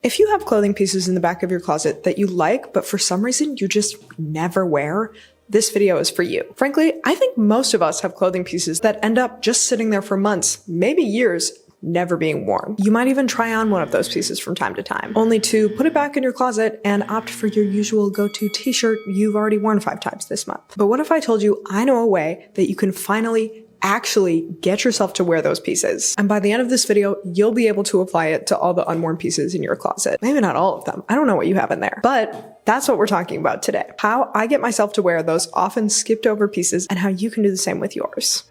If you have clothing pieces in the back of your closet that you like, but for some reason you just never wear, this video is for you. Frankly, I think most of us have clothing pieces that end up just sitting there for months, maybe years, never being worn. You might even try on one of those pieces from time to time, only to put it back in your closet and opt for your usual go-to t-shirt you've already worn 5 times this month. But what if I told you I know a way that you can finally actually get yourself to wear those pieces? And by the end of this video, you'll be able to apply it to all the unworn pieces in your closet. Maybe not all of them. I don't know what you have in there, but that's what we're talking about today. How I get myself to wear those often skipped over pieces and how you can do the same with yours.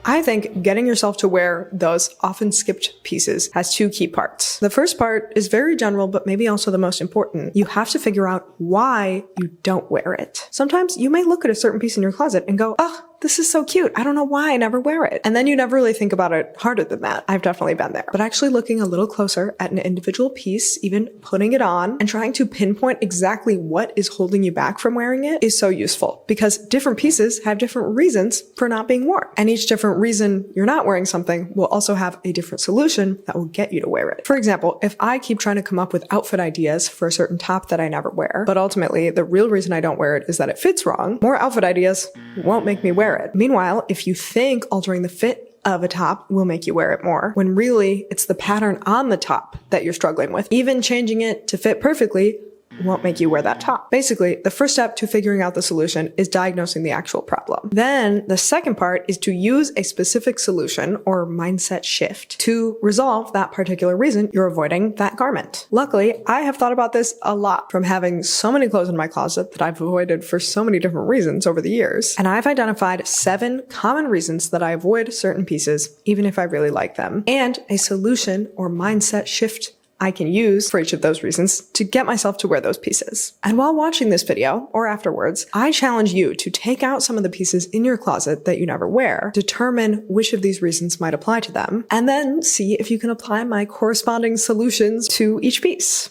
I think getting yourself to wear those often skipped pieces has 2 key parts. The first part is very general, but maybe also the most important. You have to figure out why you don't wear it. Sometimes you may look at a certain piece in your closet and go, oh, this is so cute. I don't know why I never wear it. And then you never really think about it harder than that. I've definitely been there. But actually looking a little closer at an individual piece, even putting it on and trying to pinpoint exactly what is holding you back from wearing it is so useful, because different pieces have different reasons for not being worn. And each different reason you're not wearing something will also have a different solution that will get you to wear it. For example, if I keep trying to come up with outfit ideas for a certain top that I never wear, but ultimately the real reason I don't wear it is that it fits wrong, more outfit ideas won't make me wear it. Meanwhile, if you think altering the fit of a top will make you wear it more, when really it's the pattern on the top that you're struggling with, even changing it to fit perfectly won't make you wear that top. Basically, the first step to figuring out the solution is diagnosing the actual problem. Then the second part is to use a specific solution or mindset shift to resolve that particular reason you're avoiding that garment. Luckily, I have thought about this a lot from having so many clothes in my closet that I've avoided for so many different reasons over the years. And I've identified 7 common reasons that I avoid certain pieces, even if I really like them, and a solution or mindset shift I can use for each of those reasons to get myself to wear those pieces. And while watching this video, or afterwards, I challenge you to take out some of the pieces in your closet that you never wear, determine which of these reasons might apply to them, and then see if you can apply my corresponding solutions to each piece.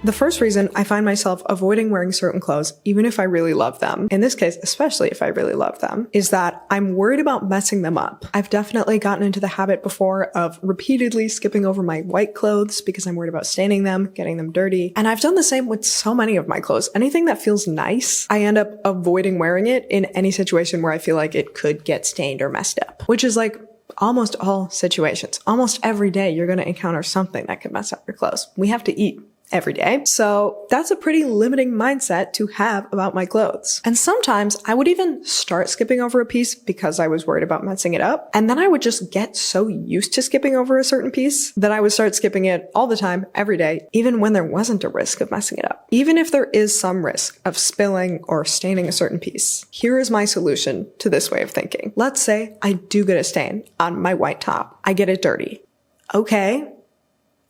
The first reason I find myself avoiding wearing certain clothes, even if I really love them, in this case, especially if I really love them, is that I'm worried about messing them up. I've definitely gotten into the habit before of repeatedly skipping over my white clothes because I'm worried about staining them, getting them dirty. And I've done the same with so many of my clothes. Anything that feels nice, I end up avoiding wearing it in any situation where I feel like it could get stained or messed up, which is like almost all situations. Almost every day you're going to encounter something that could mess up your clothes. We have to eat every day. So that's a pretty limiting mindset to have about my clothes. And sometimes I would even start skipping over a piece because I was worried about messing it up. And then I would just get so used to skipping over a certain piece that I would start skipping it all the time, every day, even when there wasn't a risk of messing it up. Even if there is some risk of spilling or staining a certain piece, here is my solution to this way of thinking. Let's say I do get a stain on my white top. I get it dirty. Okay.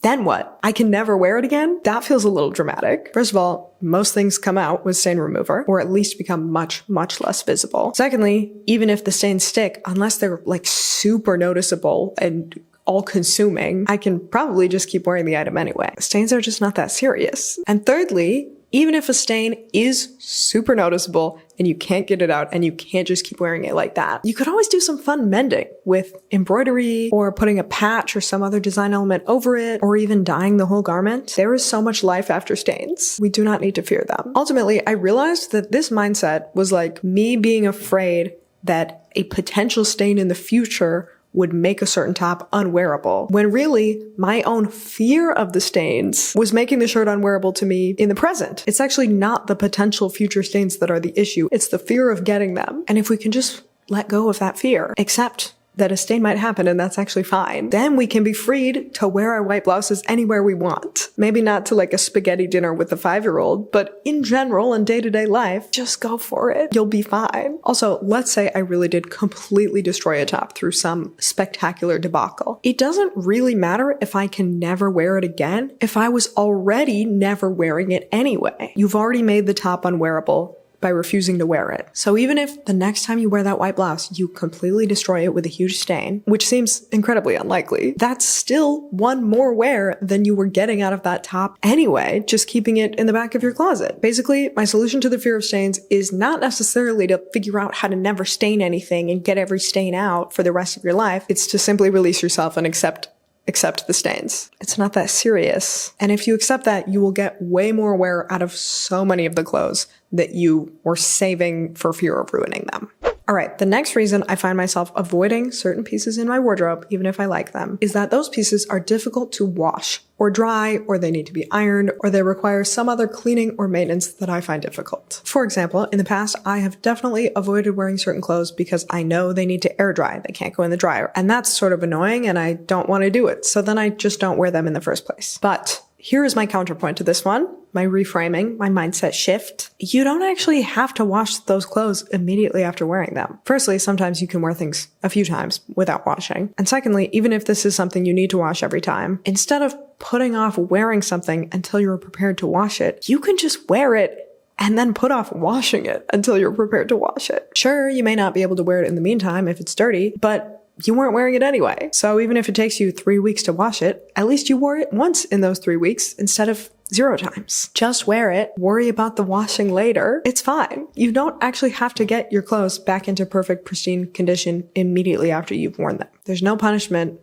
Then what? I can never wear it again? That feels a little dramatic. First of all, most things come out with stain remover, or at least become much, much less visible. Secondly, even if the stains stick, unless they're like super noticeable and all-consuming, I can probably just keep wearing the item anyway. Stains are just not that serious. And thirdly, even if a stain is super noticeable and you can't get it out and you can't just keep wearing it like that, you could always do some fun mending with embroidery or putting a patch or some other design element over it, or even dyeing the whole garment. There is so much life after stains. We do not need to fear them. Ultimately, I realized that this mindset was like me being afraid that a potential stain in the future would make a certain top unwearable, when really my own fear of the stains was making the shirt unwearable to me in the present. It's actually not the potential future stains that are the issue. It's the fear of getting them. And if we can just let go of that fear, accept that a stain might happen and that's actually fine, then we can be freed to wear our white blouses anywhere we want. Maybe not to like a spaghetti dinner with a 5-year-old, but in general, in day-to-day life, just go for it. You'll be fine. Also, let's say I really did completely destroy a top through some spectacular debacle. It doesn't really matter if I can never wear it again if I was already never wearing it anyway. You've already made the top unwearable by refusing to wear it. So even if the next time you wear that white blouse, you completely destroy it with a huge stain, which seems incredibly unlikely, that's still one more wear than you were getting out of that top anyway, just keeping it in the back of your closet. Basically, my solution to the fear of stains is not necessarily to figure out how to never stain anything and get every stain out for the rest of your life. It's to simply release yourself and accept the stains. It's not that serious. And if you accept that, you will get way more wear out of so many of the clothes that you were saving for fear of ruining them. All right, the next reason I find myself avoiding certain pieces in my wardrobe, even if I like them, is that those pieces are difficult to wash or dry, or they need to be ironed, or they require some other cleaning or maintenance that I find difficult. For example, in the past, I have definitely avoided wearing certain clothes because I know they need to air dry. They can't go in the dryer. And that's sort of annoying, and I don't want to do it. So then I just don't wear them in the first place. But here is my counterpoint to this one, my reframing, my mindset shift. You don't actually have to wash those clothes immediately after wearing them. Firstly, sometimes you can wear things a few times without washing. And secondly, even if this is something you need to wash every time, instead of putting off wearing something until you're prepared to wash it, you can just wear it and then put off washing it until you're prepared to wash it. Sure, you may not be able to wear it in the meantime if it's dirty, but you weren't wearing it anyway. So even if it takes you 3 weeks to wash it, at least you wore it once in those 3 weeks instead of 0 times. Just wear it, worry about the washing later. It's fine. You don't actually have to get your clothes back into perfect, pristine condition immediately after you've worn them. There's no punishment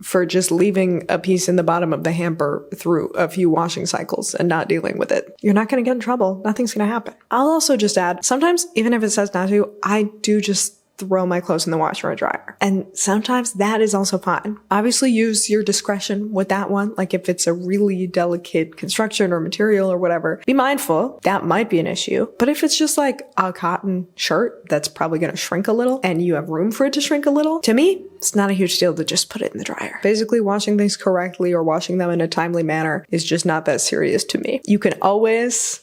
for just leaving a piece in the bottom of the hamper through a few washing cycles and not dealing with it. You're not going to get in trouble. Nothing's going to happen. I'll also just add, sometimes, even if it says not to, I do just throw my clothes in the washer or dryer. And sometimes that is also fine. Obviously use your discretion with that one. Like if it's a really delicate construction or material or whatever, be mindful. That might be an issue. But if it's just like a cotton shirt that's probably going to shrink a little and you have room for it to shrink a little, to me, it's not a huge deal to just put it in the dryer. Basically, washing things correctly or washing them in a timely manner is just not that serious to me. You can always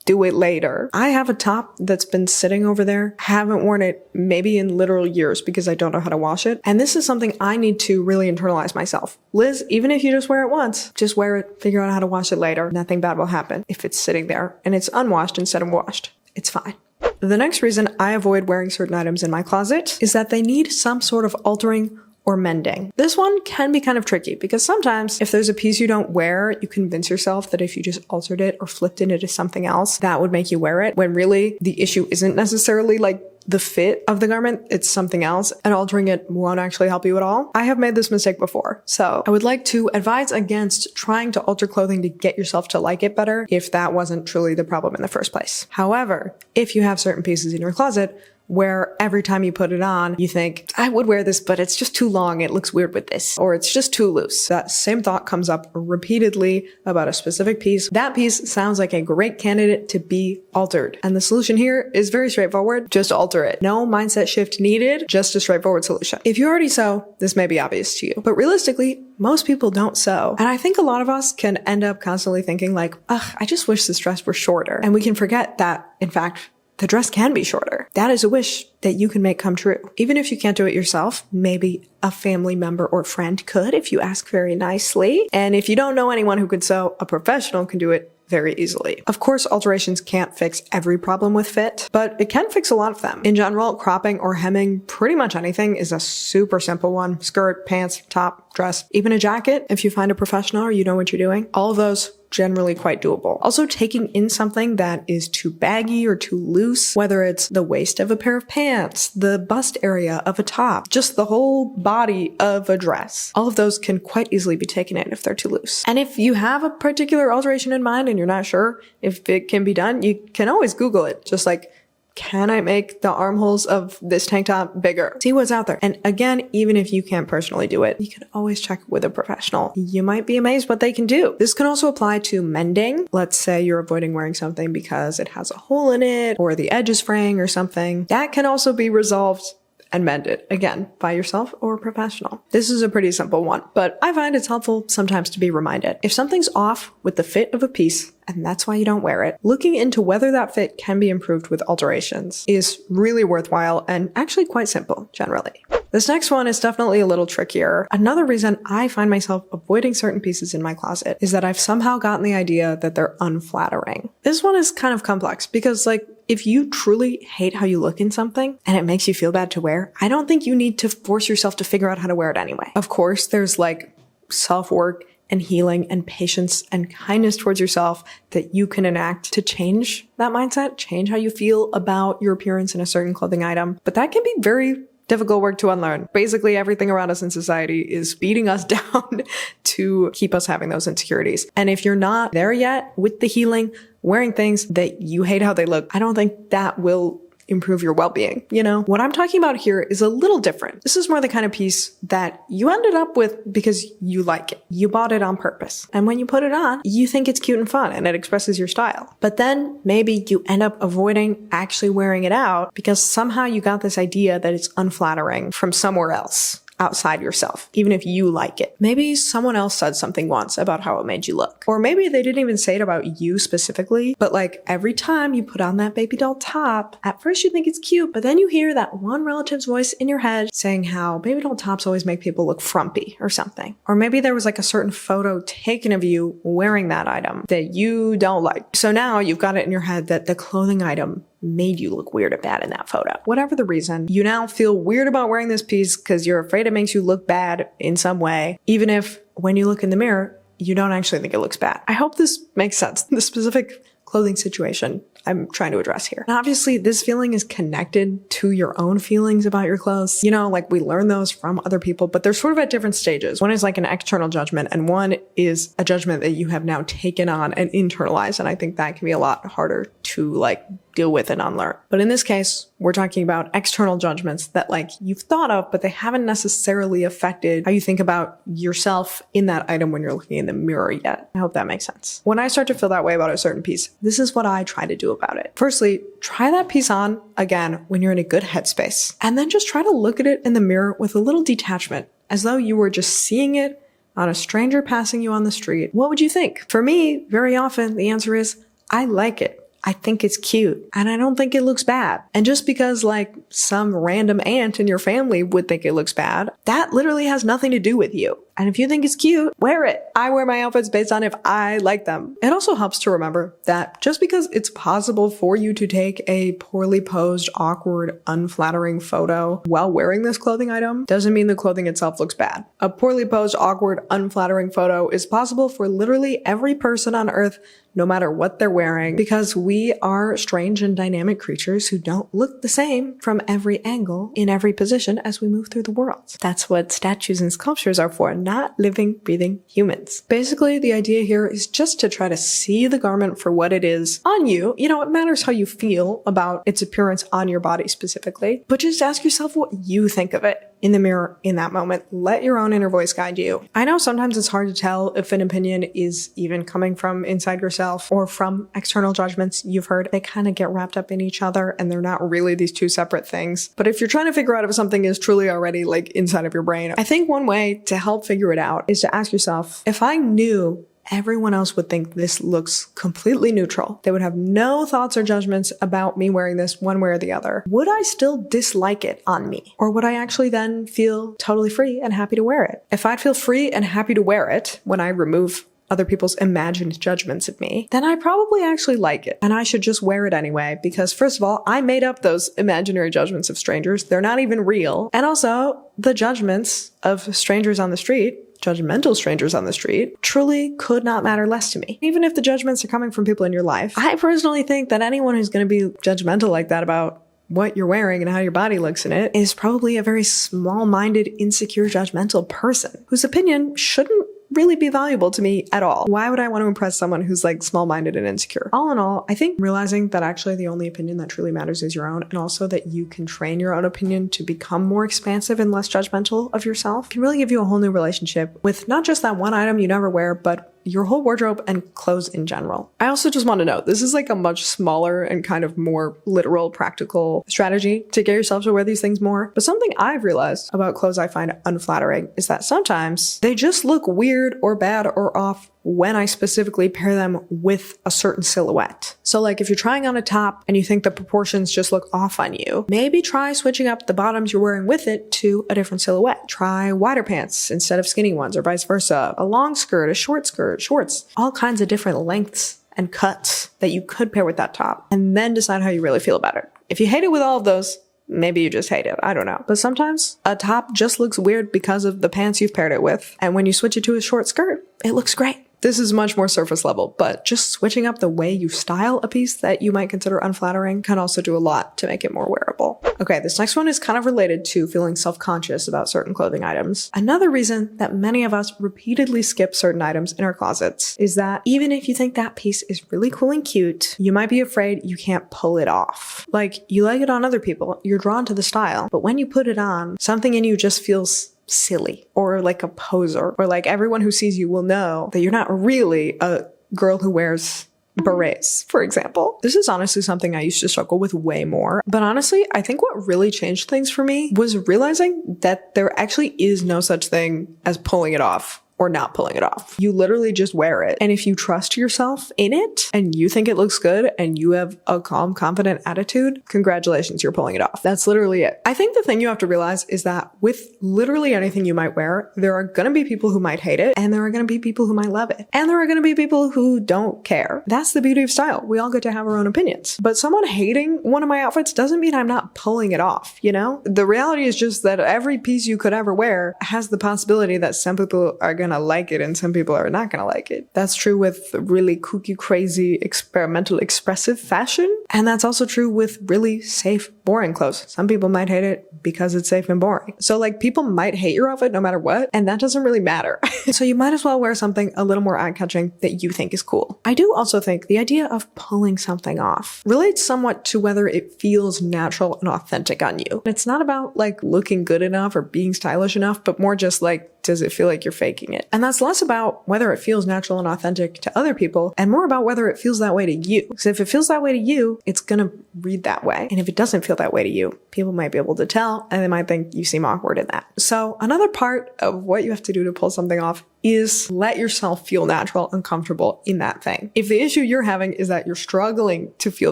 do it later. I have a top that's been sitting over there. Haven't worn it maybe in literal years because I don't know how to wash it. And this is something I need to really internalize myself. Liz, even if you just wear it once, just wear it, figure out how to wash it later. Nothing bad will happen if it's sitting there and it's unwashed instead of washed. It's fine. The next reason I avoid wearing certain items in my closet is that they need some sort of altering or mending. This one can be kind of tricky because sometimes if there's a piece you don't wear, you convince yourself that if you just altered it or flipped it into something else, that would make you wear it, when really the issue isn't necessarily like the fit of the garment, it's something else, and altering it won't actually help you at all. I have made this mistake before, so I would like to advise against trying to alter clothing to get yourself to like it better if that wasn't truly the problem in the first place. However, if you have certain pieces in your closet where every time you put it on, you think, I would wear this, but it's just too long. It looks weird with this, or it's just too loose. That same thought comes up repeatedly about a specific piece. That piece sounds like a great candidate to be altered. And the solution here is very straightforward. Just alter it. No mindset shift needed, just a straightforward solution. If you already sew, this may be obvious to you, but realistically, most people don't sew. And I think a lot of us can end up constantly thinking like, ugh, I just wish this dress were shorter. And we can forget that, in fact, the dress can be shorter. That is a wish that you can make come true. Even if you can't do it yourself, maybe a family member or friend could if you ask very nicely. And if you don't know anyone who could sew, a professional can do it very easily. Of course, alterations can't fix every problem with fit, but it can fix a lot of them. In general, cropping or hemming pretty much anything is a super simple one. Skirt, pants, top, dress, even a jacket, if you find a professional or you know what you're doing. All of those generally quite doable. Also, taking in something that is too baggy or too loose, whether it's the waist of a pair of pants, the bust area of a top, just the whole body of a dress. All of those can quite easily be taken in if they're too loose. And if you have a particular alteration in mind and you're not sure if it can be done, you can always Google it. Just like, can I make the armholes of this tank top bigger? See what's out there. And again, even if you can't personally do it, you can always check with a professional. You might be amazed what they can do. This can also apply to mending. Let's say you're avoiding wearing something because it has a hole in it or the edge is fraying or something. That can also be resolved and mended, again, by yourself or a professional. This is a pretty simple one, but I find it's helpful sometimes to be reminded. If something's off with the fit of a piece, and that's why you don't wear it, looking into whether that fit can be improved with alterations is really worthwhile and actually quite simple, generally. This next one is definitely a little trickier. Another reason I find myself avoiding certain pieces in my closet is that I've somehow gotten the idea that they're unflattering. This one is kind of complex because, like, if you truly hate how you look in something and it makes you feel bad to wear, I don't think you need to force yourself to figure out how to wear it anyway. Of course, there's like self-work and healing and patience and kindness towards yourself that you can enact to change that mindset, change how you feel about your appearance in a certain clothing item. But that can be very difficult work to unlearn. Basically, everything around us in society is beating us down to keep us having those insecurities. And if you're not there yet with the healing, wearing things that you hate how they look, I don't think that will improve your well-being. You know, what I'm talking about here is a little different. This is more the kind of piece that you ended up with because you like it. You bought it on purpose. And when you put it on, you think it's cute and fun and it expresses your style. But then maybe you end up avoiding actually wearing it out because somehow you got this idea that it's unflattering from somewhere else outside yourself, even if you like it. Maybe someone else said something once about how it made you look. Or maybe they didn't even say it about you specifically, but like every time you put on that baby doll top, at first you think it's cute, but then you hear that one relative's voice in your head saying how baby doll tops always make people look frumpy or something. Or maybe there was like a certain photo taken of you wearing that item that you don't like. So now you've got it in your head that the clothing item made you look weird or bad in that photo. Whatever the reason, you now feel weird about wearing this piece because you're afraid it makes you look bad in some way, even if when you look in the mirror, you don't actually think it looks bad. I hope this makes sense. The specific clothing situation I'm trying to address here. And obviously, this feeling is connected to your own feelings about your clothes. You know, like we learn those from other people, but they're sort of at different stages. One is like an external judgment, and one is a judgment that you have now taken on and internalized. And I think that can be a lot harder to like deal with and unlearn. But in this case, we're talking about external judgments that like you've thought of, but they haven't necessarily affected how you think about yourself in that item when you're looking in the mirror yet. I hope that makes sense. When I start to feel that way about a certain piece, this is what I try to do about it. Firstly, try that piece on again when you're in a good headspace, and then just try to look at it in the mirror with a little detachment, as though you were just seeing it on a stranger passing you on the street. What would you think? For me, very often the answer is, I like it. I think it's cute and I don't think it looks bad. And just because like some random aunt in your family would think it looks bad, that literally has nothing to do with you. And if you think it's cute, wear it. I wear my outfits based on if I like them. It also helps to remember that just because it's possible for you to take a poorly posed, awkward, unflattering photo while wearing this clothing item doesn't mean the clothing itself looks bad. A poorly posed, awkward, unflattering photo is possible for literally every person on earth, no matter what they're wearing, because we are strange and dynamic creatures who don't look the same from every angle in every position as we move through the world. That's what statues and sculptures are for, not living, breathing humans. Basically, the idea here is just to try to see the garment for what it is on you. You know, it matters how you feel about its appearance on your body specifically, but just ask yourself what you think of it in the mirror in that moment. Let your own inner voice guide you. I know sometimes it's hard to tell if an opinion is even coming from inside yourself or from external judgments you've heard. They kind of get wrapped up in each other and they're not really these two separate things. But if you're trying to figure out if something is truly already like inside of your brain, I think one way to help figure it out is to ask yourself, if I knew everyone else would think this looks completely neutral, they would have no thoughts or judgments about me wearing this one way or the other, would I still dislike it on me? Or would I actually then feel totally free and happy to wear it? If I'd feel free and happy to wear it when I remove other people's imagined judgments of me, then I probably actually like it. And I should just wear it anyway, because first of all, I made up those imaginary judgments of strangers. They're not even real. And also, the judgments of strangers on the street, judgmental strangers on the street, truly could not matter less to me. Even if the judgments are coming from people in your life, I personally think that anyone who's going to be judgmental like that about what you're wearing and how your body looks in it is probably a very small-minded, insecure, judgmental person whose opinion shouldn't really be valuable to me at all. Why would I want to impress someone who's like small-minded and insecure? All in all, I think realizing that actually the only opinion that truly matters is your own, and also that you can train your own opinion to become more expansive and less judgmental of yourself, can really give you a whole new relationship with not just that one item you never wear, but your whole wardrobe and clothes in general. I also just want to note, this is like a much smaller and kind of more literal, practical strategy to get yourself to wear these things more. But something I've realized about clothes I find unflattering is that sometimes they just look weird or bad or off when I specifically pair them with a certain silhouette. So like if you're trying on a top and you think the proportions just look off on you, maybe try switching up the bottoms you're wearing with it to a different silhouette. Try wider pants instead of skinny ones, or vice versa. A long skirt, a short skirt, shorts, all kinds of different lengths and cuts that you could pair with that top, and then decide how you really feel about it. If you hate it with all of those, maybe you just hate it. I don't know. But sometimes a top just looks weird because of the pants you've paired it with. And when you switch it to a short skirt, it looks great. This is much more surface level, but just switching up the way you style a piece that you might consider unflattering can also do a lot to make it more wearable. Okay, this next one is kind of related to feeling self-conscious about certain clothing items. Another reason that many of us repeatedly skip certain items in our closets is that even if you think that piece is really cool and cute, you might be afraid you can't pull it off. Like, you like it on other people, you're drawn to the style, but when you put it on, something in you just feels silly or like a poser, or like everyone who sees you will know that you're not really a girl who wears berets, for example. This is honestly something I used to struggle with way more. But honestly, I think what really changed things for me was realizing that there actually is no such thing as pulling it off or not pulling it off. You literally just wear it. And if you trust yourself in it and you think it looks good and you have a calm, confident attitude, congratulations, you're pulling it off. That's literally it. I think the thing you have to realize is that with literally anything you might wear, there are gonna be people who might hate it, and there are gonna be people who might love it. And there are gonna be people who don't care. That's the beauty of style. We all get to have our own opinions. But someone hating one of my outfits doesn't mean I'm not pulling it off, you know? The reality is just that every piece you could ever wear has the possibility that some people are gonna like it and some people are not gonna like it. That's true with really kooky, crazy, experimental, expressive fashion. And that's also true with really safe, boring clothes. Some people might hate it because it's safe and boring. So like, people might hate your outfit no matter what, and that doesn't really matter. So you might as well wear something a little more eye-catching that you think is cool. I do also think the idea of pulling something off relates somewhat to whether it feels natural and authentic on you. It's not about like looking good enough or being stylish enough, but more just like, does it feel like you're faking it? And that's less about whether it feels natural and authentic to other people and more about whether it feels that way to you. Because if it feels that way to you, it's gonna read that way. And if it doesn't feel that way to you, people might be able to tell and they might think you seem awkward in that. So another part of what you have to do to pull something off is let yourself feel natural and comfortable in that thing. If the issue you're having is that you're struggling to feel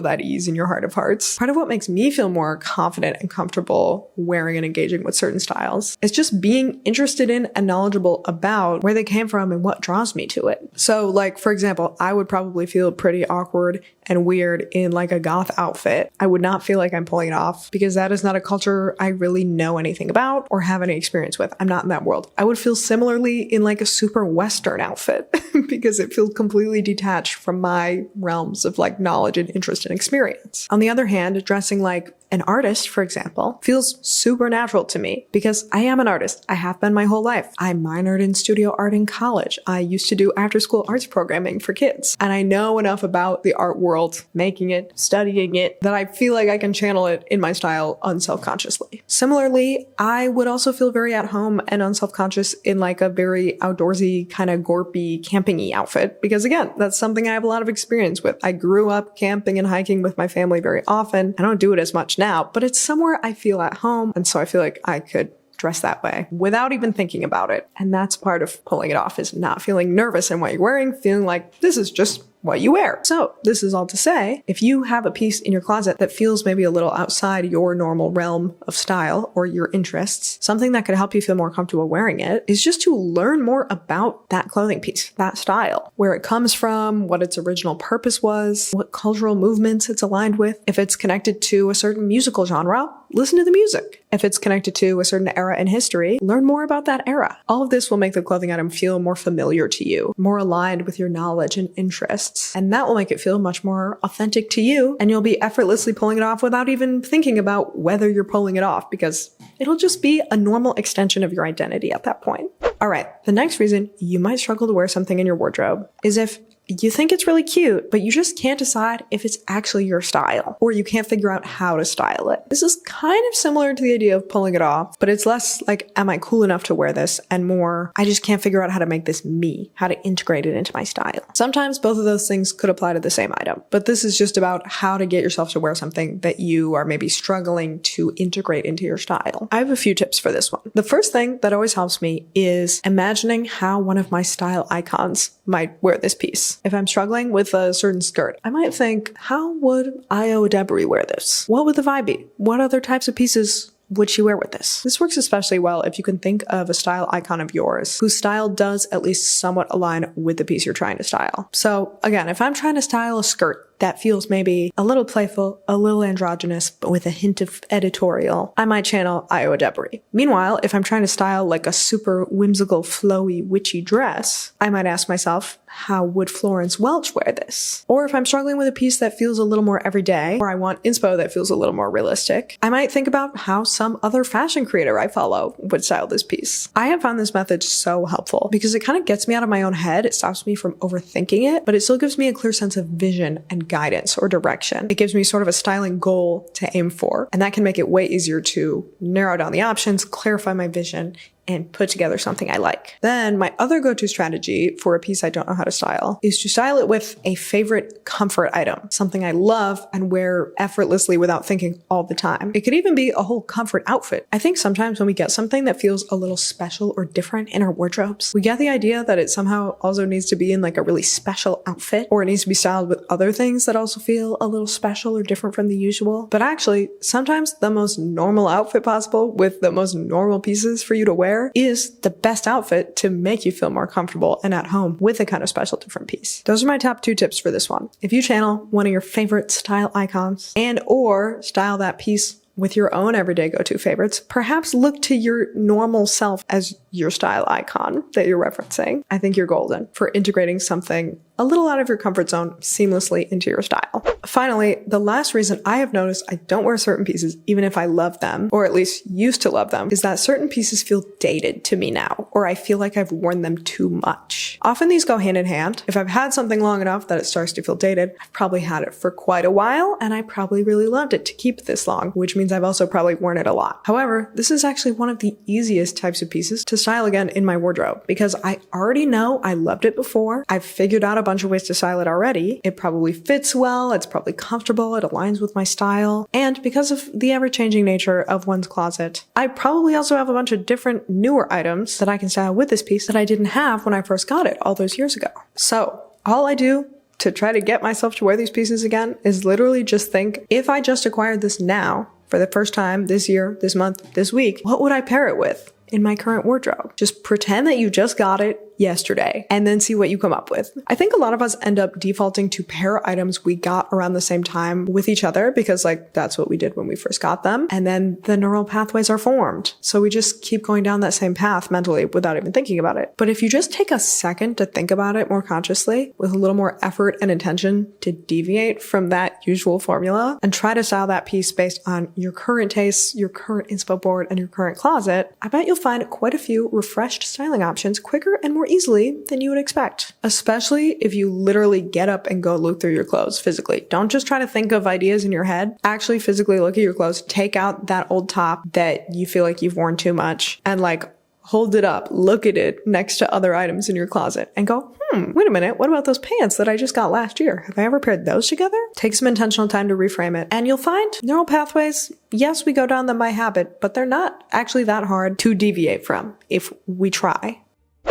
that ease in your heart of hearts, part of what makes me feel more confident and comfortable wearing and engaging with certain styles is just being interested in and knowledgeable about where they came from and what draws me to it. So like, for example, I would probably feel pretty awkward and weird in like a goth outfit. I would not feel like I'm pulling it off because that is not a culture I really know anything about or have any experience with. I'm not in that world. I would feel similarly in like a super Western outfit because it feels completely detached from my realms of like knowledge and interest and experience. On the other hand, dressing like an artist, for example, feels super natural to me because I am an artist. I have been my whole life. I minored in studio art in college. I used to do after-school arts programming for kids. And I know enough about the art world, making it, studying it, that I feel like I can channel it in my style unselfconsciously. Similarly, I would also feel very at home and unselfconscious in like a very outdoorsy, kind of gorpy, camping-y outfit. Because again, that's something I have a lot of experience with. I grew up camping and hiking with my family very often. I don't do it as much now, but it's somewhere I feel at home. And so I feel like I could dress that way without even thinking about it. And that's part of pulling it off, is not feeling nervous in what you're wearing, feeling like this is just what you wear. So this is all to say, if you have a piece in your closet that feels maybe a little outside your normal realm of style or your interests, something that could help you feel more comfortable wearing it is just to learn more about that clothing piece, that style, where it comes from, what its original purpose was, what cultural movements it's aligned with. If it's connected to a certain musical genre, listen to the music. If it's connected to a certain era in history, learn more about that era. All of this will make the clothing item feel more familiar to you, more aligned with your knowledge and interests. And that will make it feel much more authentic to you, and you'll be effortlessly pulling it off without even thinking about whether you're pulling it off, because it'll just be a normal extension of your identity at that point. All right, the next reason you might struggle to wear something in your wardrobe is if you think it's really cute, but you just can't decide if it's actually your style, or you can't figure out how to style it. This is kind of similar to the idea of pulling it off, but it's less like, am I cool enough to wear this? And more, I just can't figure out how to make this me, how to integrate it into my style. Sometimes both of those things could apply to the same item, but this is just about how to get yourself to wear something that you are maybe struggling to integrate into your style. I have a few tips for this one. The first thing that always helps me is imagining how one of my style icons might wear this piece. If I'm struggling with a certain skirt, I might think, how would Io Debris wear this? What would the vibe be? What other types of pieces would she wear with this? This works especially well if you can think of a style icon of yours whose style does at least somewhat align with the piece you're trying to style. So again, if I'm trying to style a skirt that feels maybe a little playful, a little androgynous, but with a hint of editorial, I might channel Iowa Debris. Meanwhile, if I'm trying to style like a super whimsical, flowy, witchy dress, I might ask myself, how would Florence Welch wear this? Or if I'm struggling with a piece that feels a little more everyday, or I want inspo that feels a little more realistic, I might think about how some other fashion creator I follow would style this piece. I have found this method so helpful because it kind of gets me out of my own head. It stops me from overthinking it, but it still gives me a clear sense of vision and guidance or direction. It gives me sort of a styling goal to aim for, and that can make it way easier to narrow down the options, clarify my vision, and put together something I like. Then my other go-to strategy for a piece I don't know how to style is to style it with a favorite comfort item, something I love and wear effortlessly without thinking all the time. It could even be a whole comfort outfit. I think sometimes when we get something that feels a little special or different in our wardrobes, we get the idea that it somehow also needs to be in like a really special outfit, or it needs to be styled with other things that also feel a little special or different from the usual. But actually, sometimes the most normal outfit possible with the most normal pieces for you to wear is the best outfit to make you feel more comfortable and at home with a kind of special different piece. Those are my top 2 tips for this one. If you channel one of your favorite style icons and or style that piece with your own everyday go-to favorites, perhaps look to your normal self as your style icon that you're referencing. I think you're golden for integrating something a little out of your comfort zone seamlessly into your style. Finally, the last reason I have noticed I don't wear certain pieces even if I love them, or at least used to love them, is that certain pieces feel dated to me now, or I feel like I've worn them too much. Often these go hand in hand. If I've had something long enough that it starts to feel dated, I've probably had it for quite a while and I probably really loved it to keep it this long, which means I've also probably worn it a lot. However, this is actually one of the easiest types of pieces to style again in my wardrobe because I already know I loved it before. I've figured out a bunch of ways to style it already. It probably fits well, it's probably comfortable, it aligns with my style, and because of the ever-changing nature of one's closet, I probably also have a bunch of different newer items that I can style with this piece that I didn't have when I first got it all those years ago. So all I do to try to get myself to wear these pieces again is literally just think, if I just acquired this now, for the first time this year, this month, this week, what would I pair it with in my current wardrobe? Just pretend that you just got it yesterday and then see what you come up with. I think a lot of us end up defaulting to pair items we got around the same time with each other because like that's what we did when we first got them, and then the neural pathways are formed. So we just keep going down that same path mentally without even thinking about it. But if you just take a second to think about it more consciously with a little more effort and intention to deviate from that usual formula and try to style that piece based on your current tastes, your current inspo board, and your current closet, I bet you'll find quite a few refreshed styling options quicker and more easily than you would expect, especially if you literally get up and go look through your clothes physically. Don't just try to think of ideas in your head. Actually physically look at your clothes, take out that old top that you feel like you've worn too much and like hold it up, look at it next to other items in your closet and go, wait a minute, what about those pants that I just got last year? Have I ever paired those together? Take some intentional time to reframe it and you'll find neural pathways, yes, we go down them by habit, but they're not actually that hard to deviate from if we try.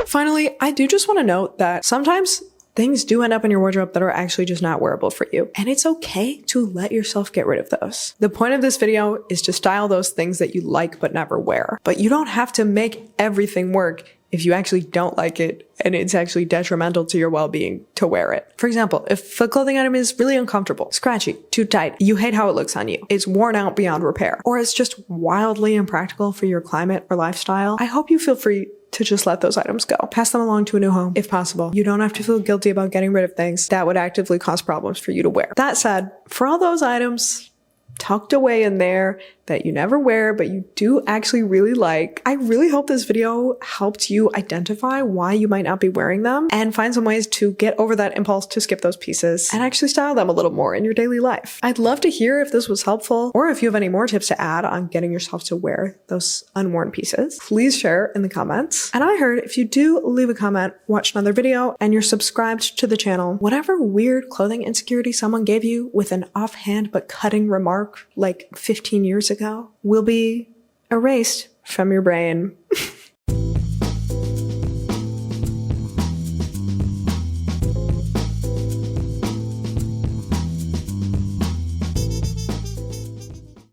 Finally, I do just want to note that sometimes things do end up in your wardrobe that are actually just not wearable for you. And it's okay to let yourself get rid of those. The point of this video is to style those things that you like but never wear. But you don't have to make everything work if you actually don't like it and it's actually detrimental to your well-being to wear it. For example, if a clothing item is really uncomfortable, scratchy, too tight, you hate how it looks on you, it's worn out beyond repair, or it's just wildly impractical for your climate or lifestyle, I hope you feel free to just let those items go. Pass them along to a new home if possible. You don't have to feel guilty about getting rid of things that would actively cause problems for you to wear. That said, for all those items tucked away in there that you never wear but you do actually really like, I really hope this video helped you identify why you might not be wearing them and find some ways to get over that impulse to skip those pieces and actually style them a little more in your daily life. I'd love to hear if this was helpful or if you have any more tips to add on getting yourself to wear those unworn pieces. Please share in the comments. And I heard if you do leave a comment, watch another video, and you're subscribed to the channel, whatever weird clothing insecurity someone gave you with an offhand but cutting remark like 15 years ago will be erased from your brain